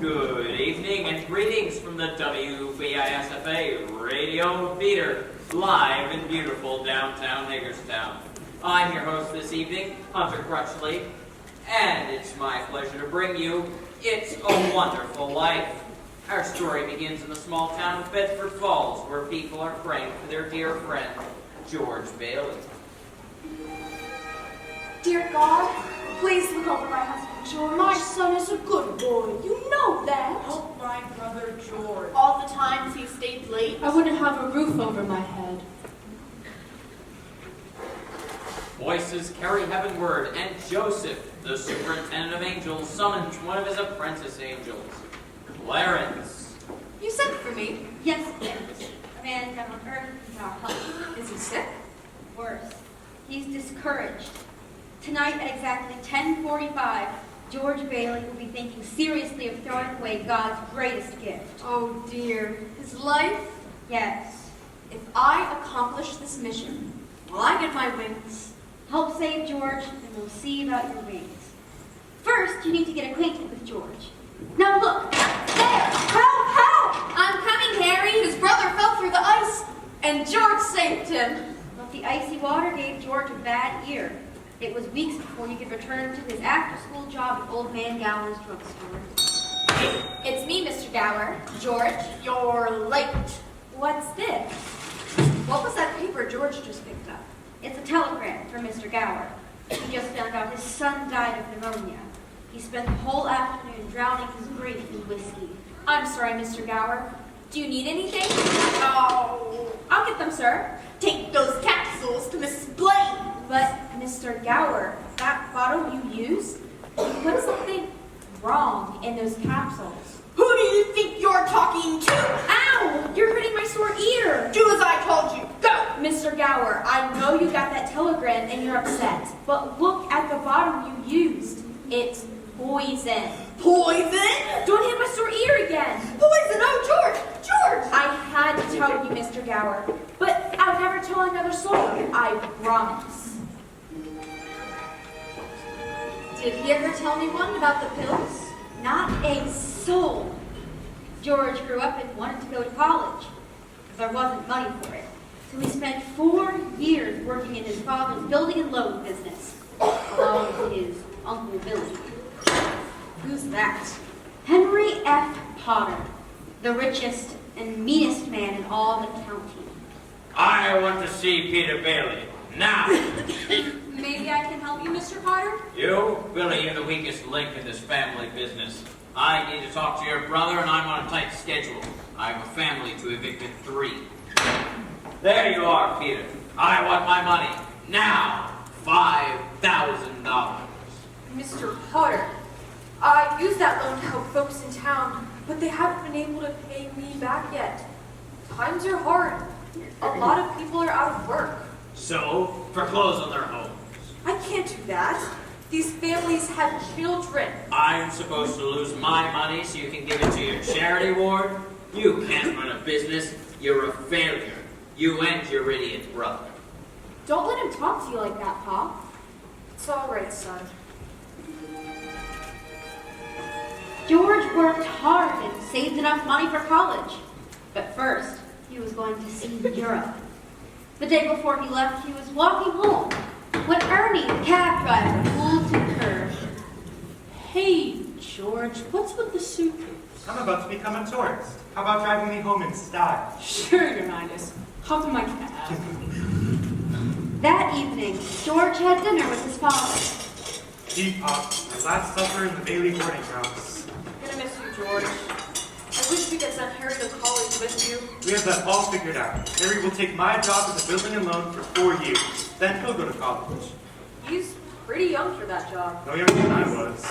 Good evening and greetings from the WBISFA Radio Theater, live in beautiful downtown Hagerstown. I'm your host this evening, Hunter Crutchley, and it's my pleasure to bring you It's a Wonderful Life. Our story begins in the small town of Bedford Falls, where people are praying for their dear friend, George Bailey. Dear God, please look over my husband, George. My son is a good boy. You know that. Help my brother, George. All the times he stayed late, I wouldn't have a roof over my head. Voices carry heavenward, and Joseph, the superintendent of angels, summons one of his apprentice angels, Clarence. You sent for me. Yes, yes. A man from on earth needs our help. Is he sick? Worse, he's discouraged. Tonight at exactly 10:45, George Bailey will be thinking seriously of throwing away God's greatest gift. Oh dear. His life? Yes. If I accomplish this mission, will I get my wings? Help save George, and we'll see about your wings. First, you need to get acquainted with George. Now look, there! Help! Help! I'm coming, Harry. His brother fell through the ice, and George saved him. But the icy water gave George a bad ear. It was weeks before he could return to his after-school job at Old Man Gower's drugstore. It's me, Mr. Gower. George, you're late. What's this? What was that paper George just picked up? It's a telegram from Mr. Gower. He just found out his son died of pneumonia. He spent the whole afternoon drowning his grief in whiskey. I'm sorry, Mr. Gower. Do you need anything? Oh, I'll get them, sir. Take those capsules to Mrs. Blaine. But, Mr. Gower, that bottle you used, you put something wrong in those capsules. Who do you think you're talking to? Ow! You're hurting my sore ear. Do as I told you. Go! Mr. Gower, I know you got that telegram and you're upset. But look at the bottle you used. It's poison. Poison? Don't hit my sore ear again. Poison? Oh, George! George! I had to tell you, Mr. Gower. But I'll never tell another soul. I promise. Did he ever tell anyone about the pills? Not a soul. George grew up and wanted to go to college. There wasn't money for it. So he spent 4 years working in his father's building and loan business, along with his Uncle Billy. Who's that? Henry F. Potter, the richest and meanest man in all the county. I want to see Peter Bailey, now! Maybe I can help you, Mr. Potter? You, Billy, you're the weakest link in this family business. I need to talk to your brother, and I'm on a tight schedule. I have a family to evict at 3. There you are, Peter. I want my money. Now! $5,000. Mr. Potter, I used that loan to help folks in town, but they haven't been able to pay me back yet. Times are hard. A lot of people are out of work. So, foreclose on their homes. I can't do that. These families have children. I'm supposed to lose my money so you can give it to your charity ward? You can't run a business. You're a failure. You and your idiot brother. Don't let him talk to you like that, Pa. It's all right, son. George worked hard and saved enough money for college. But first, he was going to see Europe. The day before he left, he was walking home when Ernie, the cab driver, pulled to the curb. Hey, George, what's with the suitcase? I'm about to become a tourist. How about driving me home in style? Sure, Your Highness. Hop in my cab. That evening, George had dinner with his father. Gee, Pop, my last supper in the Bailey boarding house. Gonna miss you, George. I wish we could send Harry to college with you. We have that all figured out. Harry will take my job as a building and loan for 4 years. Then he'll go to college. He's pretty young for that job. No younger than I was.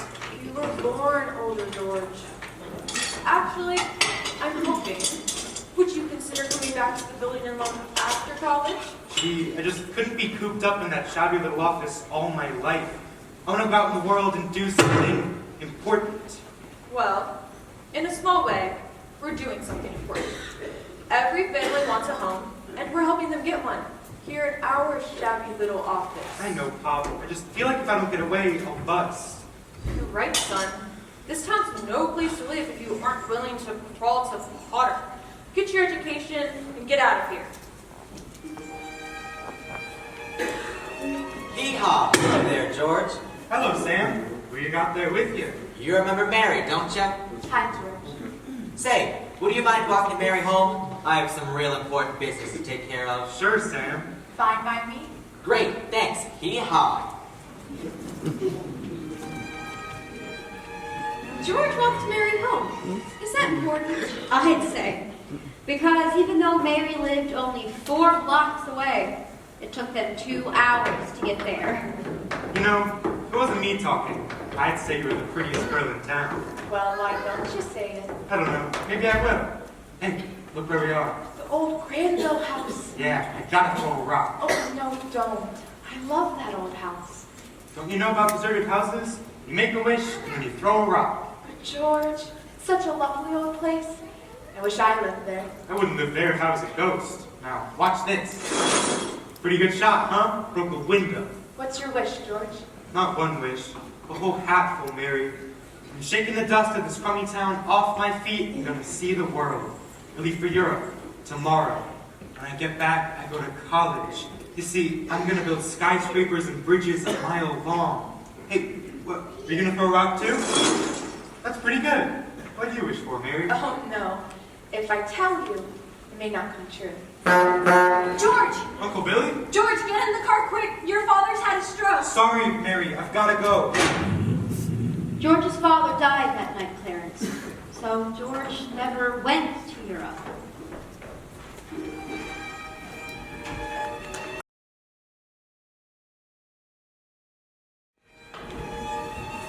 You were born older, George. Actually, I'm hoping. Would you consider coming back to the building and loan after college? Gee, I just couldn't be cooped up in that shabby little office all my life. I want to go out in the world and do something important. Well, in a small way, we're doing something important. Every family wants a home, and we're helping them get one here in our shabby little office. I know, Pop. I just feel like if I don't get away, I'll bust. You're right, son. This town's no place to live if you aren't willing to crawl to Potter. Get your education and get out of here. Hee-haw! Hello there, George. Hello, Sam. Who you got there with you? You remember Mary, don't you? Hi, George. Say, would you mind walking Mary home? I have some real important business to take care of. Sure, Sam. Fine by me. Great, thanks. Hee-haw. George walked Mary home. Is that important? I'd say. Because even though Mary lived only 4 blocks away, it took them 2 hours to get there. You know, if it wasn't me talking, I'd say you were the prettiest girl in town. Well, why don't you say it? I don't know. Maybe I will. Hey, look where we are. The old Granville house. Yeah, I gotta throw a rock. Oh, no, don't. I love that old house. Don't you know about deserted houses? You make a wish, and then you throw a rock. But George, it's such a lovely old place. I wish I lived there. I wouldn't live there if I was a ghost. Now, watch this. Pretty good shot, huh? Broke a window. What's your wish, George? Not one wish, a whole hatful, Mary. I'm shaking the dust of this crummy town off my feet and gonna see the world. I leave for Europe tomorrow. When I get back, I go to college. You see, I'm gonna build skyscrapers and bridges a mile long. Hey, what? Are you gonna throw a rock too? That's pretty good. What do you wish for, Mary? Oh, no. If I tell you, it may not come true. George! Uncle Billy? George, get in the car quick. Your father's had a stroke. Sorry, Mary, I've gotta go. George's father died that night, Clarence. So George never went to Europe.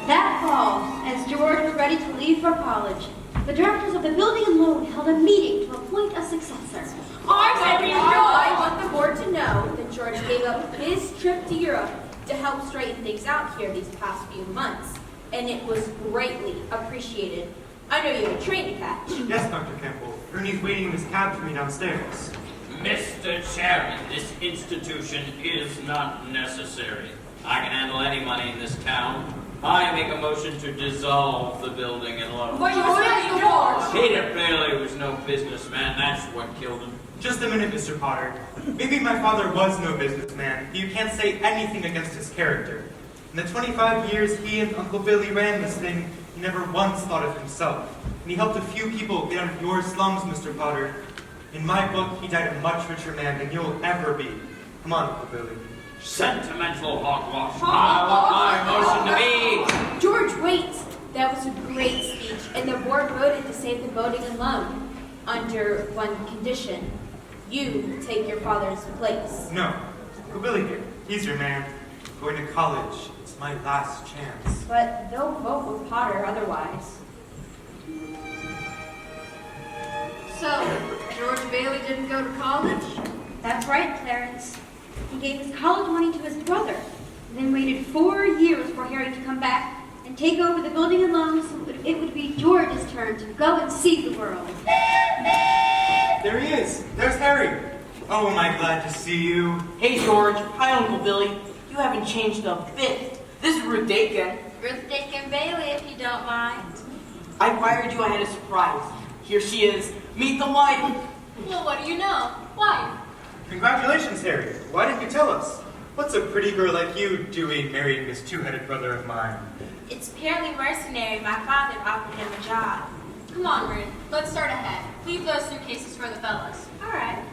That fall, as George was ready to leave for college, the directors of the building and loan held a meeting to appoint a successor. I want the board to know that George gave up his trip to Europe to help straighten things out here these past few months, and it was greatly appreciated. I know you have a train to catch. Yes, Dr. Campbell. Ernie's waiting in his cab for me downstairs. Mr. Chairman, this institution is not necessary. I can handle any money in this town. I make a motion to dissolve the building and loan. But you're saying George! Peter Bailey was no businessman. That's what killed him. Just a minute, Mr. Potter. Maybe my father was no businessman, but you can't say anything against his character. In the 25 years he and Uncle Billy ran this thing, he never once thought of himself. And he helped a few people get out of your slums, Mr. Potter. In my book, he died a much richer man than you'll ever be. Come on, Uncle Billy. Sentimental hogwash. I want my motion to be. George, wait! That was a great speech, and the board voted to save the building and loan. Under one condition. You take your father's place. No. Uncle Billy here. He's your man. Going to college. It's my last chance. But they'll vote with Potter otherwise. So, George Bailey didn't go to college? That's right, Clarence. He gave his college money to his brother, and then waited 4 years for Harry to come back and take over the building and loan so it would be George's turn to go and see the world. There he is. There's Harry. Oh, am I glad to see you. Hey, George. Hi, Uncle Billy. You haven't changed a bit. This is Ruth Dakin. Ruth Dakin Bailey, if you don't mind. I wired you I had a surprise. Here she is. Meet the wife. Well, what do you know? Why? Congratulations, Harry. Why didn't you tell us? What's a pretty girl like you doing marrying this two-headed brother of mine? It's purely mercenary. My father offered him a job. Come on, Ruth. Let's start ahead. Leave those suitcases for the fellas. All right.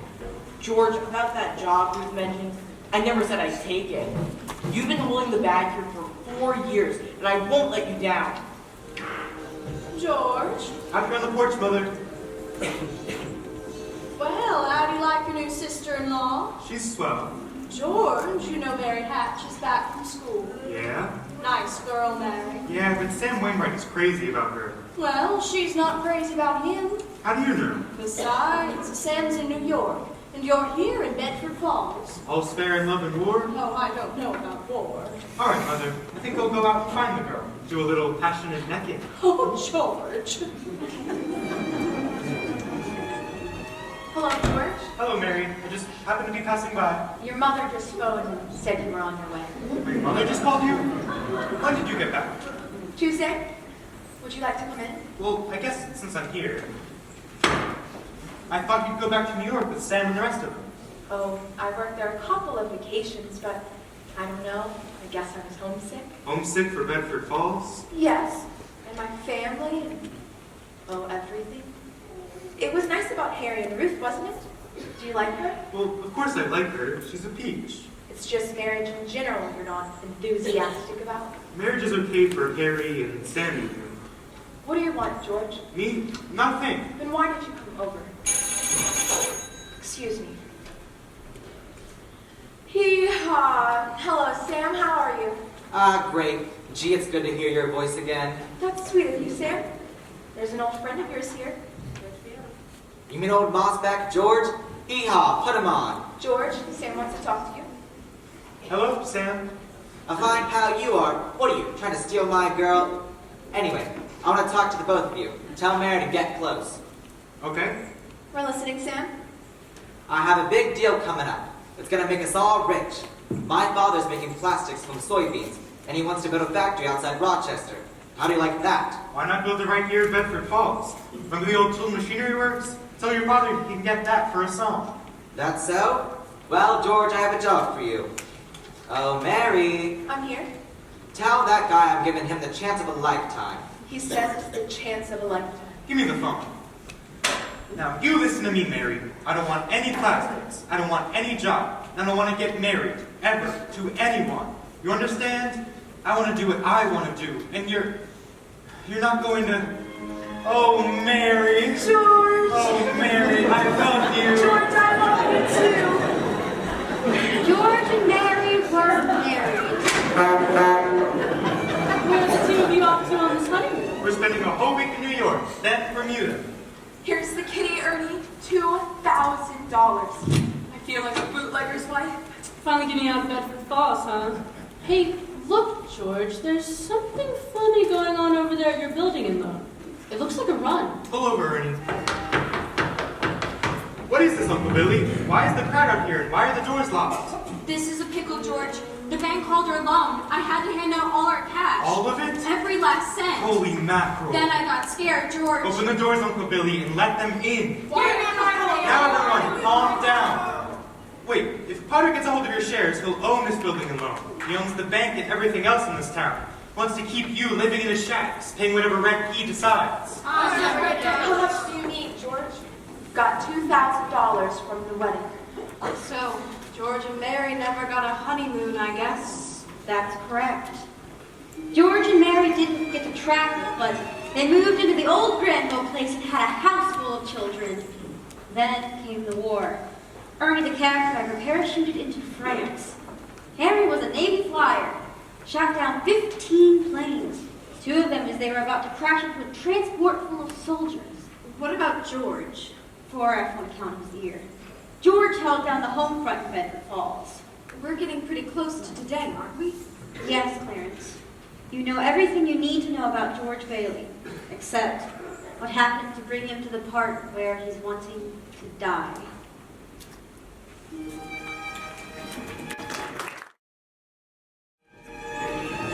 George, about that job Ruth mentioned, I never said I'd take it. You've been holding the bag here for 4 years, and I won't let you down. George? Out here on the porch, Mother. Well, how do you like your new sister-in-law? She's swell. George, you know Mary Hatch is back from school. Yeah? Nice girl, Mary. Yeah, but Sam Wainwright is crazy about her. Well, she's not crazy about him. How do you know? Besides, Sam's in New York, and you're here in Bedford Falls. All's fair in love and war? Oh, I don't know about war. All right, Mother. I think I'll go out and find the girl. Do a little passionate necking. Oh, George. Hello, George. Hello, Mary. I just happened to be passing by. Your mother just phoned and said you were on your way. My mother just called you? When did you get back? Tuesday? Would you like to come in? Well, I guess since I'm here, I thought you'd go back to New York with Sam and the rest of them. Oh, I worked there a couple of vacations, but I don't know. I guess I was homesick. Homesick for Bedford Falls? Yes, and my family, and everything. It was nice about Harry and Ruth, wasn't it? Do you like her? Well, of course I like her. She's a peach. It's just marriage in general you're not enthusiastic about. Marriage is okay for Harry and Sammy. What do you want, George? Me? Nothing. Then why did you come over? Excuse me. Hello, Sam. How are you? Great. Gee, it's good to hear your voice again. That's sweet of you, Sam. There's an old friend of yours here. You mean old Mossback George? Hee-haw, put him on. George, Sam wants to talk to you. Hello, Sam. A fine pal you are. What are you, trying to steal my girl? Anyway, I want to talk to the both of you. Tell Mary to get close. Okay. We're listening, Sam. I have a big deal coming up. It's going to make us all rich. My father's making plastics from soybeans, and he wants to build a factory outside Rochester. How do you like that? Why not build it right here in Bedford Falls? Remember the old tool machinery works? Tell your father he can get that for a song. That's so? Well, George, I have a job for you. Oh, Mary. I'm here. Tell that guy I'm giving him the chance of a lifetime. He says it's the chance of a lifetime. Give me the phone. Now, you listen to me, Mary. I don't want any plastics. I don't want any job. I don't want to get married, ever, to anyone. You understand? I want to do what I want to do. And you're not going to... Oh, Mary. George! Oh, Mary, I love you. George, I love you too! George and Mary were married. Where are the two of you off to on this honeymoon? We're spending a whole week in New York, then Bermuda. Here's the kitty earning $2,000. I feel like a bootlegger's wife. Finally getting out of Bedford Falls, huh? Hey, look, George, there's something funny going on over there at your building in the... It looks like a run. Pull over, Ernie. What is this, Uncle Billy? Why is the crowd out here, and why are the doors locked? This is a pickle, George. The bank called our loan. I had to hand out all our cash. All of it? Every last cent. Holy mackerel. Then I got scared, George. Open the doors, Uncle Billy, and let them in. Why are you Now, everyone, calm down. Wait, if Potter gets a hold of your shares, he'll own this building and loan. He owns the bank and everything else in this town. Wants to keep you living in his shacks, paying whatever rent he decides. How much do you need, George? Got $2,000 from the wedding. So, George and Mary never got a honeymoon, I guess. That's correct. George and Mary didn't get to travel, but they moved into the old Granville place and had a house full of children. Then came the war. Ernie the cab driver parachuted into France. Harry was a Navy flyer, shot down 15 planes, 2 of them as they were about to crash into a transport full of soldiers. What about George? 4 after one count his ear. George held down the home front in Bedford Falls. We're getting pretty close to today, aren't we? Yes, Clarence. You know everything you need to know about George Bailey, except what happened to bring him to the part where he's wanting to die.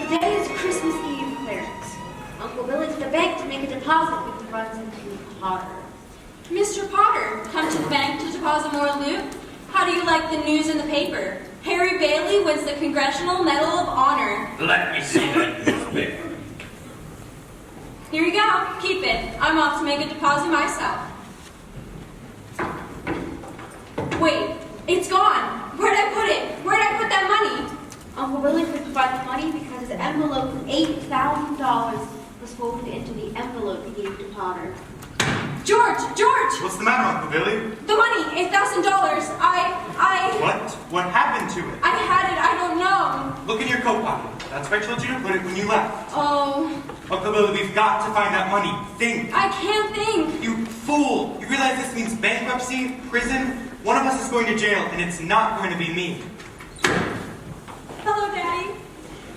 Today is Christmas Eve, Clarence. Uncle Billy's at the bank to make a deposit when he runs into Potter. Mr. Potter, come to the bank to deposit more loot? How do you like the news in the paper? Harry Bailey wins the Congressional Medal of Honor. Let me see that newspaper. Here you go. Keep it. I'm off to make a deposit myself. Wait, it's gone. Where'd I put it? Where'd I put that money? Uncle Billy could provide the money because his envelope with $8,000 was folded into the envelope he gave to Potter. George! What's the matter, Uncle Billy? The money, $8,000. What? What happened to it? I had it. I don't know. Look in your coat pocket. That's where I told you to put it when you left. Oh, Uncle Billy, we've got to find that money. Think. I can't think. You fool! You realize this means bankruptcy, prison? One of us is going to jail, and it's not going to be me. Hello, Daddy.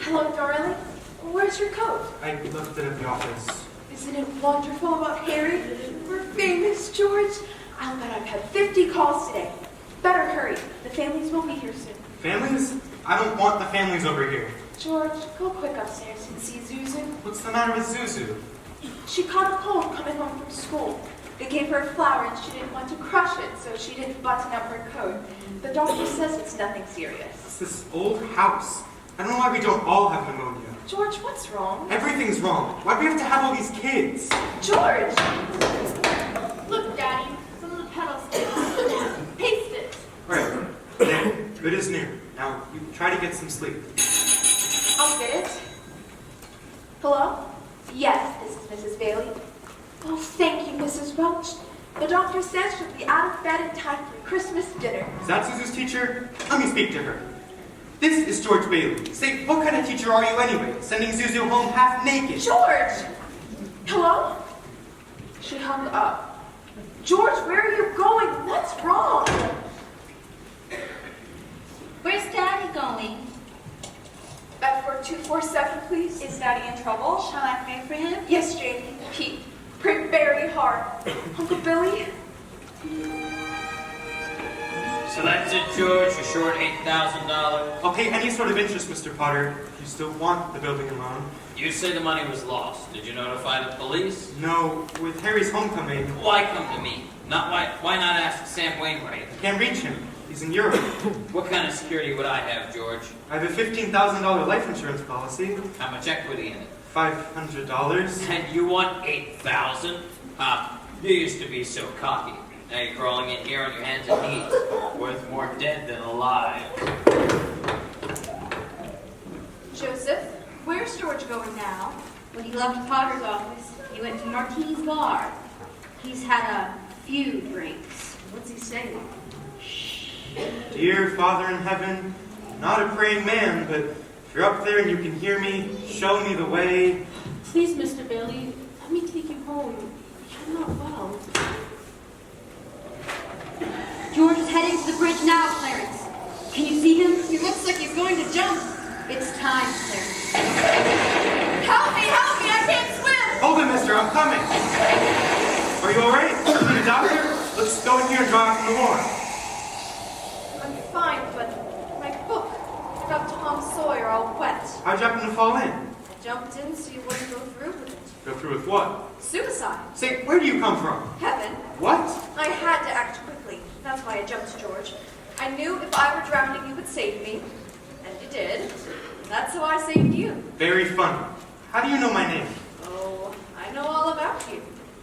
Hello, darling. Where's your coat? I left it at the office. Isn't it wonderful about Harry? We're famous, George. I'll bet I've had 50 calls today. Better hurry. The families will be here soon. Families? I don't want the families over here. George, go quick upstairs and see Zuzu. What's the matter with Zuzu? She caught a cold coming home from school. They gave her a flower and she didn't want to crush it, so she didn't button up her coat. The doctor says it's nothing serious. It's this old house. I don't know why we don't all have pneumonia. George, what's wrong? Everything's wrong. Why do we have to have all these kids? George! Look, Daddy, some of the petals stick. Paste it. Right. There. Good as new. Now, you try to get some sleep. I'll get it. Hello? Yes, this is Mrs. Bailey. Oh, thank you, Mrs. Welch. The doctor says she'll be out of bed in time for Christmas dinner. Is that Suzu's teacher? Let me speak to her. This is George Bailey. Say, what kind of teacher are you anyway? Sending Zuzu home half naked. George! Hello? She hung up. George, where are you going? What's wrong? Where's Daddy going? Bedford 247, please. Is Daddy in trouble? Shall I pray for him? Yes, Janie. Pete, pray very hard. Uncle Billy? So that's it, George. You're short $8,000. I'll pay any sort of interest, Mr. Potter, if you still want the building and loan. You say the money was lost. Did you notify the police? No, with Harry's homecoming, Why come to me? Why not ask Sam Wainwright? I can't reach him. He's in Europe. What kind of security would I have, George? I have a $15,000 life insurance policy. How much equity in it? $500. And you want $8,000? You used to be so cocky. Now you're crawling in here on your hands and knees. Worth more dead than alive. Joseph, where's George going now? When he left Potter's office, he went to Martine's bar. He's had a few drinks. What's he saying? Dear Father in heaven, not a praying man, but if you're up there and you can hear me, show me the way. Please, Mr. Bailey, let me take you home. You're not well. George is heading to the bridge now, Clarence. Can you see him? He looks like he's going to jump. It's time, Clarence. Help me, I can't swim! Hold it, mister, I'm coming. Are you all right? Need a doctor? Let's go in here and dry off in the warm. I'm fine, but my book about Tom Sawyer all wet. How'd you happen to fall in? I jumped in so you wouldn't go through with it. Go through with what? Suicide. Say, where do you come from? Heaven. What? I had to act quickly. That's why I jumped to George. I knew if I were drowning, you would save me. And you did. That's how I saved you. Very funny. How do you know my name? Oh, I know all about you.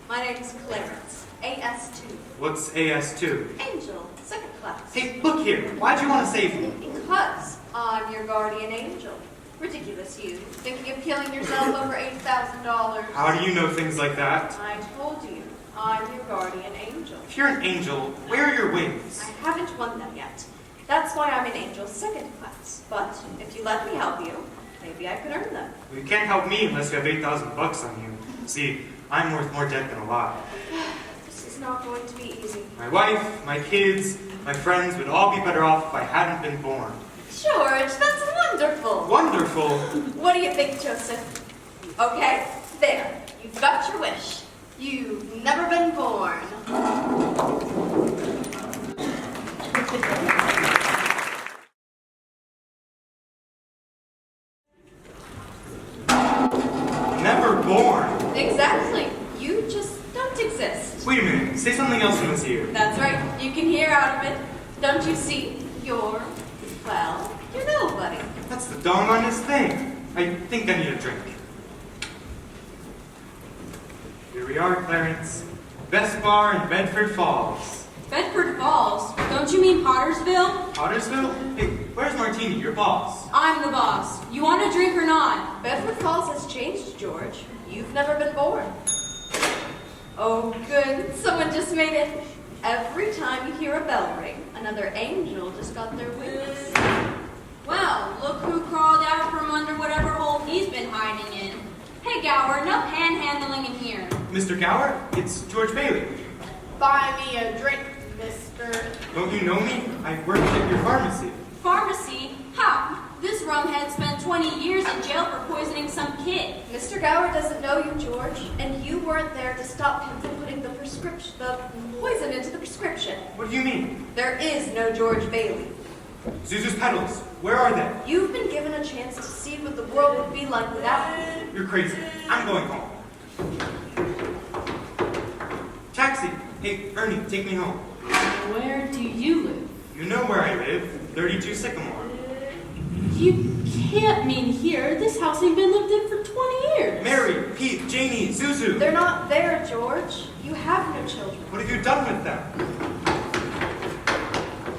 My name's Clarence. AS2. What's AS2? Angel. Second class. Hey, look here. Why'd you want to save me? Because I'm your guardian angel. Ridiculous, you. Thinking of killing yourself over $8,000. How do you know things like that? I told you. I'm your guardian angel. If you're an angel, where are your wings? I haven't won them yet. That's why I'm an angel second class. But if you let me help you, maybe I could earn them. You can't help me unless you have $8,000 on you. See, I'm worth more dead than alive. This is not going to be easy. My wife, my kids, my friends would all be better off if I hadn't been born. George, that's wonderful. Wonderful. What do you think, Joseph? Okay, there. You've got your wish. You've never been born. Never born. Exactly. You just don't exist. Wait a minute. Say something else in this ear. That's right. You can hear out of it. Don't you see? You're nobody. That's the darnest thing. I think I need a drink. Here we are, Clarence. Best bar in Bedford Falls. Bedford Falls? Don't you mean Pottersville? Pottersville? Hey, where's Martini, your boss? I'm the boss. You want a drink or not? Bedford Falls has changed, George. You've never been born. Oh, good. Someone just made it. Every time you hear a bell ring, another angel just got their wings. Well, look who crawled out from under whatever hole he's been hiding in. Hey, Gower, no panhandling in here. Mr. Gower, it's George Bailey. Buy me a drink, mister. Don't you know me? I work at your pharmacy. Pharmacy? How? This rumhead spent 20 years in jail for poisoning some kid. Mr. Gower doesn't know you, George, and you weren't there to stop him from putting the poison into the prescription. What do you mean? There is no George Bailey. Zuzu's petals, where are they? You've been given a chance to see what the world would be like without him. You're crazy. I'm going home. Hey, Ernie, take me home. Where do you live? You know where I live, 32 Sycamore. You can't mean here. This house ain't been lived in for 20 years. Mary, Pete, Janie, Zuzu. They're not there, George. You have no children. What have you done with them?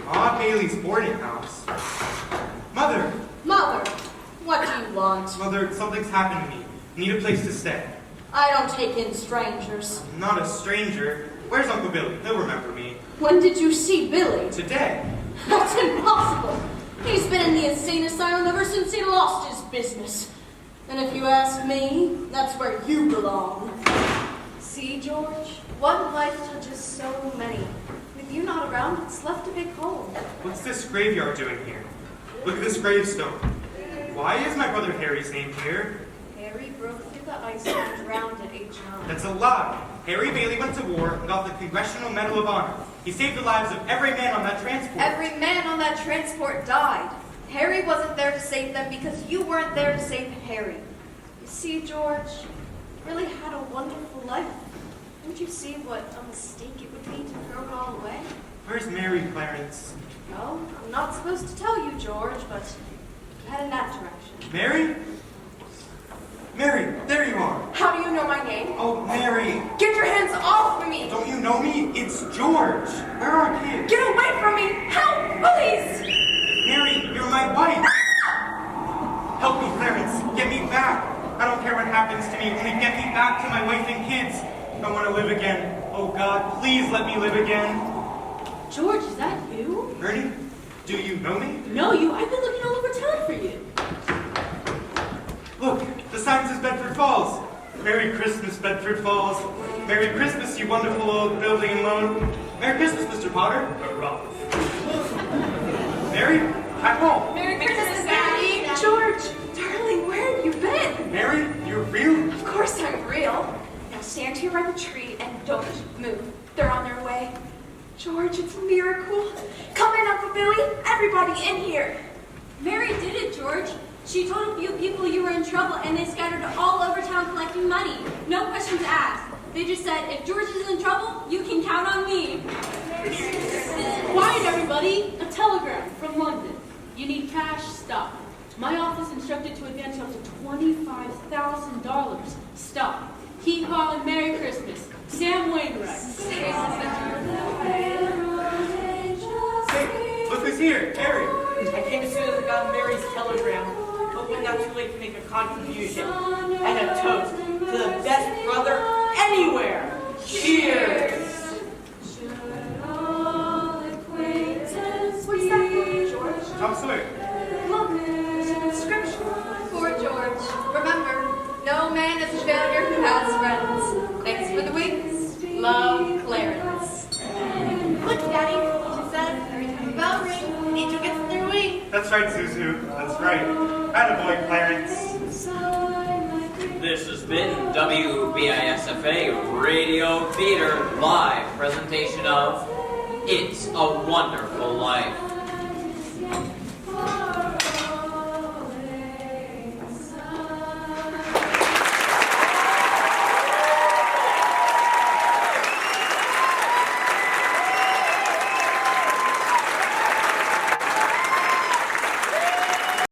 Ah, Bailey's boarding house. Mother, Mother, what do you want? Mother, something's happened to me. I need a place to stay. I don't take in strangers. I'm not a stranger. Where's Uncle Billy? He'll remember me. When did you see Billy? Today. That's impossible. He's been in the insane asylum ever since he lost his business. And if you ask me, that's where you belong. See, George? One life touches so many. With you not around, it's left a big hole. What's this graveyard doing here? Look at this gravestone. Why is my brother Harry's name here? Harry broke through the ice and drowned at age 9. That's a lie. Harry Bailey went to war and got the Congressional Medal of Honor. He saved the lives of every man on that transport. Every man on that transport died. Harry wasn't there to save them because you weren't there to save Harry. You see, George, you really had a wonderful life. Don't you see what a mistake it would be to throw it all away? Where's Mary, Clarence? Well, I'm not supposed to tell you, George, but you head in that direction. Mary? Mary, there you are. How do you know my name? Oh, Mary. Get your hands off of me! Don't you know me? It's George. Where are our kids? Get away from me! Help, please! Mary, you're my wife. Help me, Clarence. Get me back. I don't care what happens to me. Only get me back to my wife and kids. I want to live again. Oh, God, please let me live again. George, is that you? Ernie, do you know me? No, you. I've been looking all over town for you. Look, the sign says Bedford Falls. Merry Christmas, Bedford Falls. Merry Christmas, you wonderful old building and loan. Merry Christmas, Mr. Potter. Mary, I'm home. Merry Christmas, Daddy! George, darling, where have you been? Mary, you're real? Of course I'm real. Now stand here by the tree and don't move. They're on their way. George, it's a miracle. Come in, Uncle Billy. Everybody in here. Mary did it, George. She told a few people you were in trouble, and they scattered all over town collecting money. No questions asked. They just said, if George is in trouble, you can count on me. Quiet, everybody. A telegram from London. You need cash, stop. My office instructed to advance up to $25,000. Stop. Hee-haw and Merry Christmas. Sam Wainwright. Hey, look who's here, Harry. I came as soon as I got Mary's telegram, hoping not too late to make a contribution and a toast to the best brother anywhere. Cheers! What's that for, George? Tom Sawyer. Look, there's an inscription. For George. Remember, no man is a failure who has friends. Thanks for the wings. Love, Clarence. Look, Daddy, she says every time the bell rings, an angel gets their wings. That's right, Zuzu. That's right. Attaboy, Clarence. This has been WBISFA Radio Theater live presentation of It's a Wonderful Life.